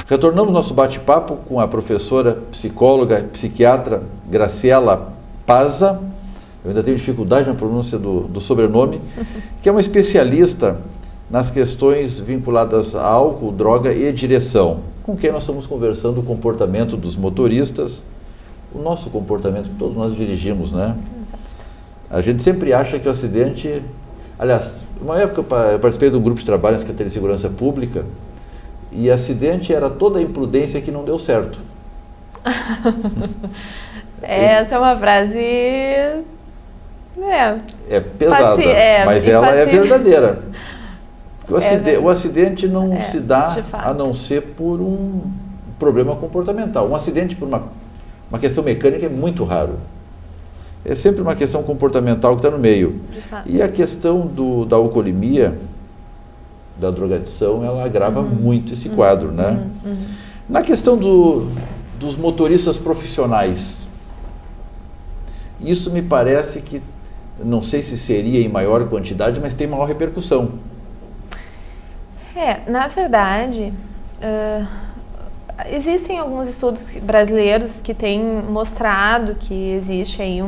Retornamos nosso bate-papo com a professora psicóloga, psiquiatra Graciela Paza, eu ainda tenho dificuldade na pronúncia do sobrenome, que é uma especialista nas questões vinculadas a álcool, droga e direção, com quem nós estamos conversando o comportamento dos motoristas, o nosso comportamento, que todos nós dirigimos, né? A gente sempre acha que o acidente... Aliás, uma época eu participei de um grupo de trabalho na Secretaria de Segurança Pública, e acidente era toda a imprudência que não deu certo. Essa é uma frase... É pesada, mas ela é verdadeira. O acidente não se dá a não ser por um problema comportamental. Um acidente por uma questão mecânica é muito raro. É sempre uma questão comportamental que está no meio. E a questão da alcoolemia, da drogadição, ela agrava muito esse quadro, né? Na questão dos motoristas profissionais, isso me parece que, não sei se seria em maior quantidade, mas tem maior repercussão. Na verdade, existem alguns estudos brasileiros que têm mostrado que existe aí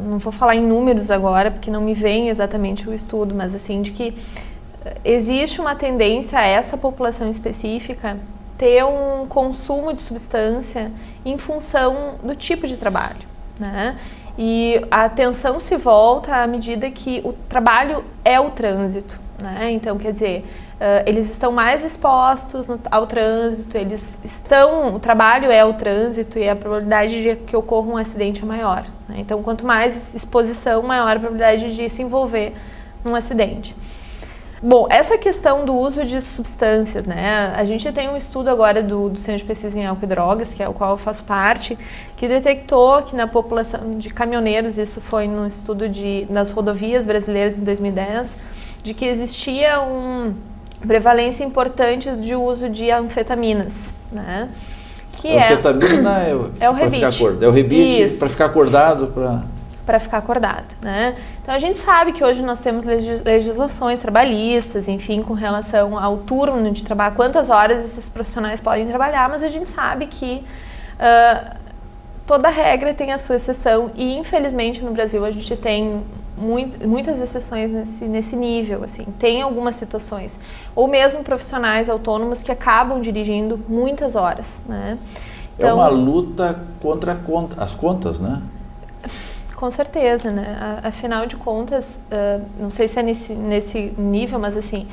não vou falar em números agora, porque não me vem exatamente o estudo, mas assim, de que existe uma tendência a essa população específica ter um consumo de substância em função do tipo de trabalho, né? E a atenção se volta à medida que o trabalho é o trânsito, né? Então, quer dizer, eles estão mais expostos ao trânsito, o trabalho é o trânsito e a probabilidade de que ocorra um acidente é maior, né? Então, quanto mais exposição, maior a probabilidade de se envolver num acidente. Bom, essa questão do uso de substâncias, né? A gente tem um estudo agora do Centro de Pesquisa em Álcool e Drogas, que é o qual eu faço parte, que detectou que na população de caminhoneiros, isso foi num estudo das rodovias brasileiras em 2010, de que existia uma prevalência importante de uso de anfetaminas, né? Anfetamina é o rebite. É o rebite para ficar acordado, para ficar acordado, né? Então a gente sabe que hoje nós temos legislações trabalhistas, enfim, com relação ao turno de trabalho, quantas horas esses profissionais podem trabalhar, mas a gente sabe que toda regra tem a sua exceção e infelizmente no Brasil a gente tem muitas exceções nesse nível, assim, tem algumas situações, ou mesmo profissionais autônomos que acabam dirigindo muitas horas, né? Então, é uma luta contra as contas, né? Com certeza, né? Afinal de contas, não sei se é nesse nível, mas assim,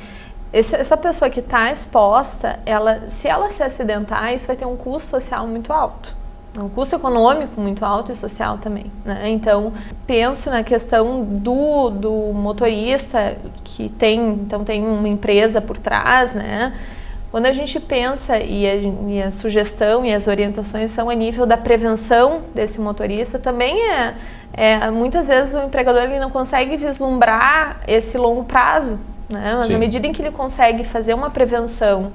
essa pessoa que está exposta, se ela se acidentar, isso vai ter um custo social muito alto. Um custo econômico muito alto e social também, né? Então, penso na questão do motorista que tem uma empresa por trás, né? Quando a gente pensa e a sugestão e as orientações são a nível da prevenção desse motorista, também muitas vezes o empregador ele não consegue vislumbrar esse longo prazo, né? Mas na medida em que ele consegue fazer uma prevenção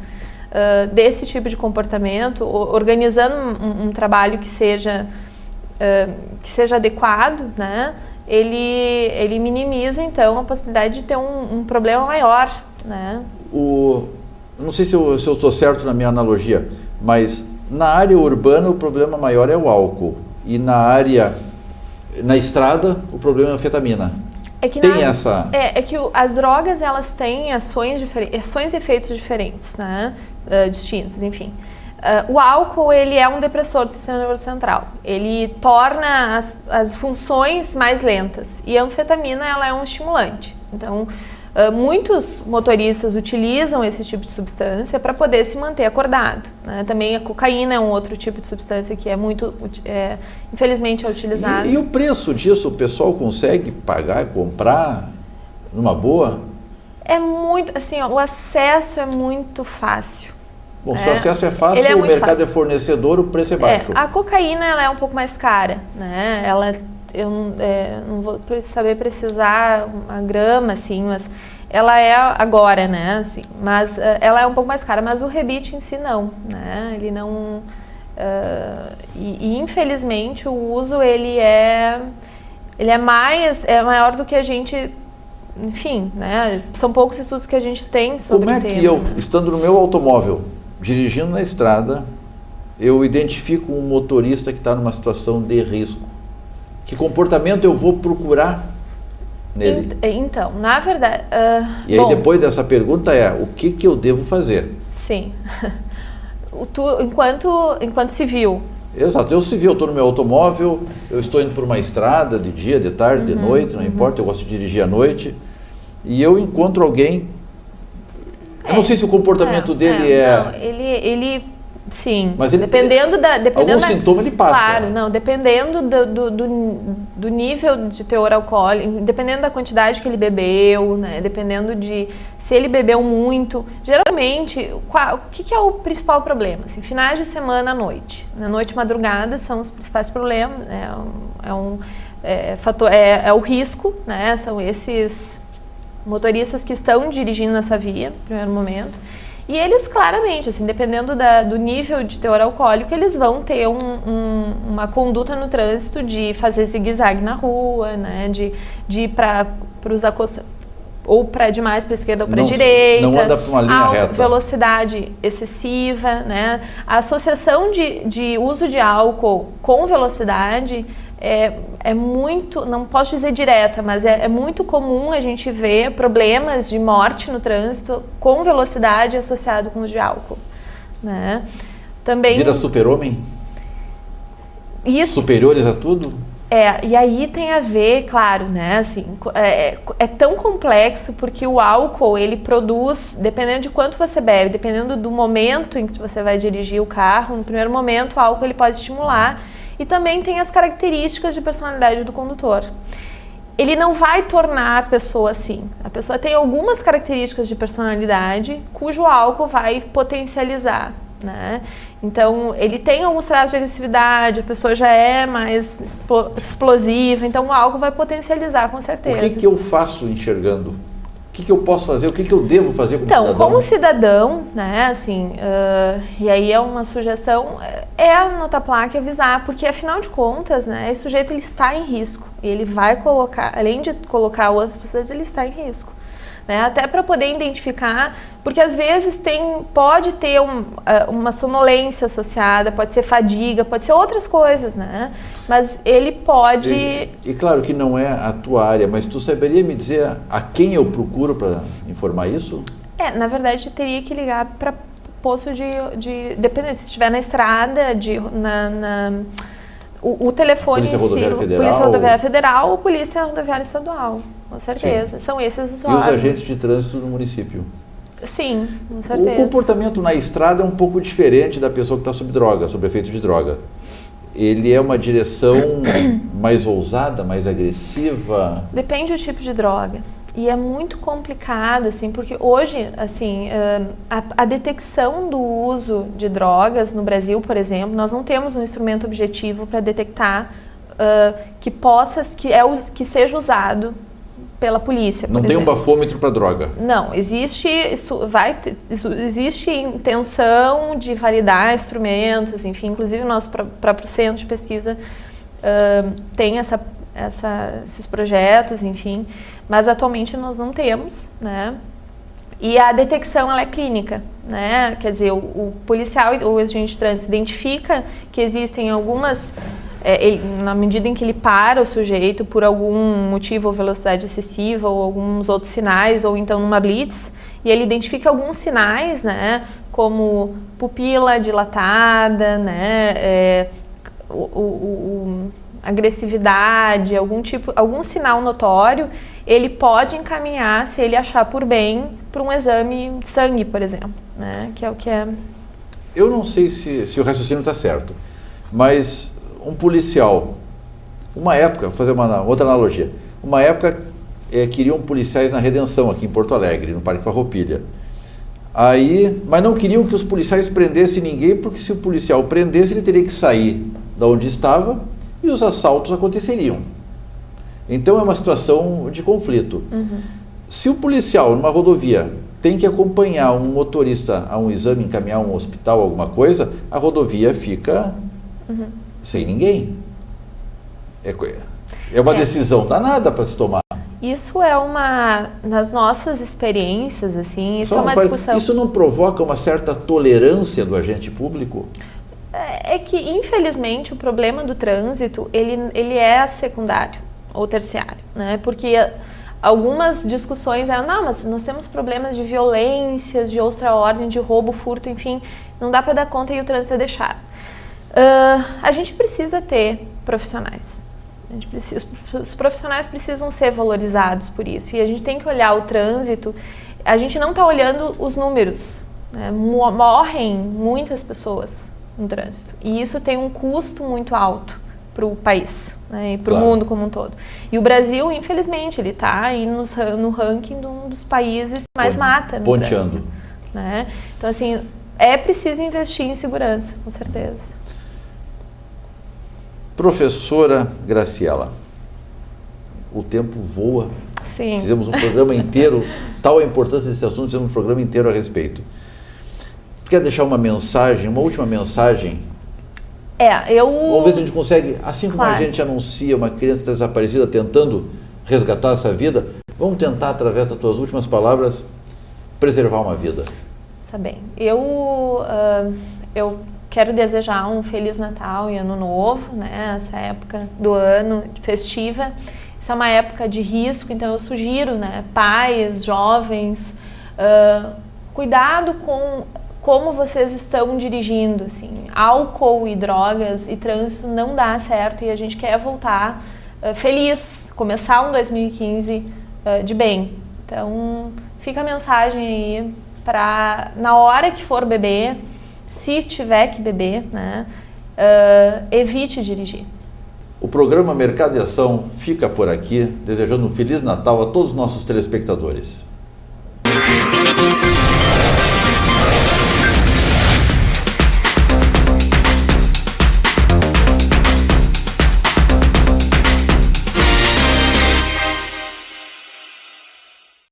desse tipo de comportamento, organizando um trabalho que seja adequado, né? Ele minimiza então a possibilidade de ter um problema maior, né? Não sei se eu estou certo na minha analogia, mas na área urbana o problema maior é o álcool e na estrada o problema é a anfetamina. As drogas elas têm ações e efeitos diferentes, né? Distintos, enfim. O álcool ele é um depressor do sistema nervoso central. Ele torna as funções mais lentas e a anfetamina ela é um estimulante. Então muitos motoristas utilizam esse tipo de substância para poder se manter acordado, né? Também a cocaína é um outro tipo de substância que infelizmente é utilizado. E o preço disso, o pessoal consegue pagar, comprar numa boa? É muito, assim, o acesso é muito fácil. Bom, se o acesso é fácil, o mercado é fornecedor, o preço é baixo. A cocaína ela é um pouco mais cara, né? Eu não vou saber precisar a grama, assim, mas ela é agora, né? Assim, mas ela é um pouco mais cara, mas o rebite em si não, né? Ele não... infelizmente o uso ele é maior do que a gente enfim, né? São poucos estudos que a gente tem sobre o tema. Como é que eu, estando no meu automóvel, dirigindo na estrada, eu identifico um motorista que está numa situação de risco? Que comportamento eu vou procurar nele? Então, na verdade... e aí depois dessa pergunta o que eu devo fazer? Sim. Enquanto civil. Exato, eu civil, eu estou no meu automóvel, eu estou indo por uma estrada de dia, de tarde, de noite, não importa, eu gosto de dirigir à noite, e eu encontro alguém, eu não sei se o comportamento dele não, ele sim, mas ele dependendo algum sintoma ele passa. Claro, não, dependendo do nível de teor alcoólico, dependendo da quantidade que ele bebeu, né, dependendo de se ele bebeu muito. Geralmente, o que é o principal problema? Assim, finais de semana à noite. Na noite e madrugada são os principais problemas, né, é o risco, né, são esses motoristas que estão dirigindo nessa via, no primeiro momento. E eles claramente, assim, dependendo do nível de teor alcoólico, eles vão ter uma conduta no trânsito de fazer zigue-zague na rua, né, de ir para os acostamento, ou demais para a esquerda ou para a direita. Não anda para uma linha reta. Velocidade excessiva, né? A associação de uso de álcool com velocidade é muito, não posso dizer direta, mas é muito comum a gente ver problemas de morte no trânsito com velocidade associado com o uso de álcool, né? Também vira super-homem? Superiores a tudo? E aí tem a ver, claro, né, assim, é tão complexo porque o álcool, ele produz, dependendo de quanto você bebe, dependendo do momento em que você vai dirigir o carro, no primeiro momento o álcool ele pode estimular. E também tem as características de personalidade do condutor. Ele não vai tornar a pessoa assim. A pessoa tem algumas características de personalidade cujo álcool vai potencializar, né? Então, ele tem alguns traços de agressividade, a pessoa já é mais explosiva, então o álcool vai potencializar, com certeza. O que eu faço enxergando? O que eu posso fazer? O que eu devo fazer como cidadão? Então, como cidadão, né, assim, e aí é uma sugestão, anotar a placa e avisar, porque afinal de contas, né, esse sujeito ele está em risco, e ele vai colocar, além de colocar outras pessoas, ele está em risco. Né, até para poder identificar, porque às vezes pode ter uma sonolência associada, pode ser fadiga, pode ser outras coisas, né? Mas ele pode... E claro que não é a tua área, mas tu saberia me dizer a quem eu procuro para informar isso? Na verdade, teria que ligar para posto dependendo, se estiver na estrada, o telefone Polícia Rodoviária Federal, Polícia Rodoviária Federal ou Polícia Rodoviária Estadual, com certeza. Sim. São esses usuários. E os agentes de trânsito no município? Sim, com certeza. O comportamento na estrada é um pouco diferente da pessoa que está sob droga, sob efeito de droga. Ele é uma direção mais ousada, mais agressiva? Depende do tipo de droga. E é muito complicado, assim, porque hoje, assim, a detecção do uso de drogas no Brasil, por exemplo, nós não temos um instrumento objetivo para detectar que seja usado pela polícia. Não tem um bafômetro para droga? Não, existe intenção de validar instrumentos, enfim, inclusive o nosso próprio centro de pesquisa tem esses projetos, enfim, mas atualmente nós não temos, né? E a detecção ela é clínica, né? Quer dizer, o policial, o agente de trânsito identifica que existem algumas, na medida em que ele para o sujeito por algum motivo, ou velocidade excessiva, ou alguns outros sinais, ou então numa blitz, e ele identifica alguns sinais, né? Como pupila dilatada, né? Agressividade, algum sinal notório, ele pode encaminhar, se ele achar por bem, para um exame de sangue, por exemplo, né? Que é o que é... Eu não sei se o raciocínio está certo, mas um policial, uma época, vou fazer uma outra analogia, uma época queriam policiais na Redenção, aqui em Porto Alegre, no Parque Farroupilha. Mas não queriam que os policiais prendessem ninguém, porque se o policial prendesse, ele teria que sair de onde estava e os assaltos aconteceriam. Então é uma situação de conflito. Uhum. Se o policial numa rodovia tem que acompanhar um motorista a um exame, encaminhar um hospital, alguma coisa, a rodovia fica sem ninguém. É uma decisão danada para se tomar. Isso é nas nossas experiências, assim, isso é uma discussão. Isso não provoca uma certa tolerância do agente público? É que, infelizmente, o problema do trânsito, ele é secundário ou terciário, né? Porque algumas discussões não, mas nós temos problemas de violências, de outra ordem, de roubo, furto, enfim, não dá para dar conta e o trânsito é deixado. A gente precisa ter profissionais. Os profissionais precisam ser valorizados por isso. E a gente tem que olhar o trânsito. A gente não está olhando os números, né? Morrem muitas pessoas no trânsito. E isso tem um custo muito alto para o país, né? E para o mundo como um todo. E o Brasil, infelizmente, ele está aí no ranking de um dos países que mais mata no trânsito, né? Então, assim, é preciso investir em segurança, com certeza. Professora Graciela, o tempo voa. Sim. Fizemos um programa inteiro, tal a importância desse assunto, fizemos um programa inteiro a respeito. Quer deixar uma mensagem, uma última mensagem? Vamos ver se a gente consegue, assim como a gente anuncia uma criança desaparecida tentando resgatar essa vida, vamos tentar, através das tuas últimas palavras, preservar uma vida. Está bem. Eu quero desejar um Feliz Natal e Ano Novo, né? Essa época do ano festiva. Essa é uma época de risco, então eu sugiro, né, pais, jovens, cuidado com como vocês estão dirigindo, assim, álcool e drogas e trânsito não dá certo e a gente quer voltar feliz, começar um 2015 de bem. Então, fica a mensagem aí para, na hora que for beber, se tiver que beber, né, evite dirigir. O programa Mercado e Ação fica por aqui, desejando um Feliz Natal a todos os nossos telespectadores.